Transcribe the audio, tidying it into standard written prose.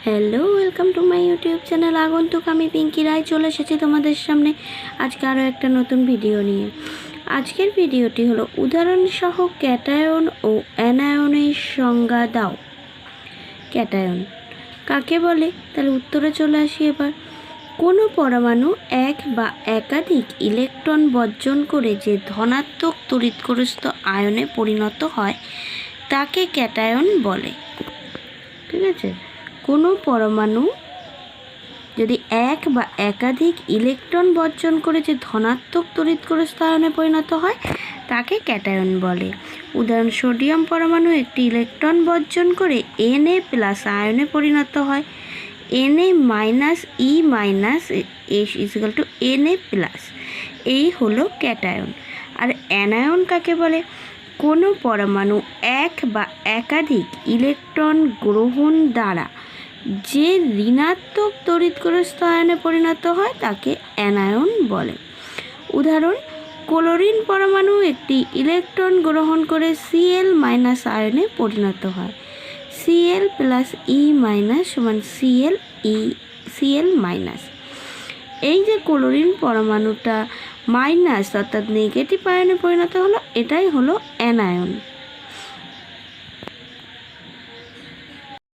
Hello, welcome to my YouTube channel আগন্তুক। আমি পিঙ্কি রায় চলে এসেছি তোমাদের সামনে আজকে আরও একটা নতুন ভিডিও নিয়ে। আজকের ভিডিওটি হলো উদাহরণসহ ক্যাটায়ন ও অ্যানায়নের সংজ্ঞা দাও। ক্যাটায়ন কাকে বলে? তাহলে উত্তরে চলে আসি এবার। কোনো পরমাণু এক বা একাধিক ইলেকট্রন বর্জন করে যে ধনাত্মক তড়িৎগ্রস্ত আয়নে পরিণত হয় তাকে ক্যাটায়ন বলে। ঠিক আছে, কোনো পরমাণু যদি এক বা একাধিক ইলেকট্রন বর্জন করে যে ধনাত্মক তড়িৎগ্রস্ত আয়নে পরিণত হয় তাকে ক্যাটায়ন বলে। উদাহরণ: সোডিয়াম পরমাণু একটি ইলেকট্রন বর্জন করে Na+ আয়নে পরিণত হয়। Na- E- Na+, এই হলো ক্যাটায়ন। আর অ্যানায়ন কাকে বলে? কোনো পরমাণু এক বা একাধিক ইলেকট্রন গ্রহণ দ্বারা যে ঋণাত্মক তড়িৎগ্রস্ত আয়নে পরিণত হয় তাকে অ্যানায়ন বলে। উদাহরণ: ক্লোরিন পরমাণু একটি ইলেকট্রন গ্রহণ করে Cl- আয়নে পরিণত হয়। Cl + E- Cl-, এই যে ক্লোরিন পরমাণুটা মাইনাস অর্থাৎ নেগেটিভ আয়নে পরিণত হলো, এটাই হলো অ্যানায়ন।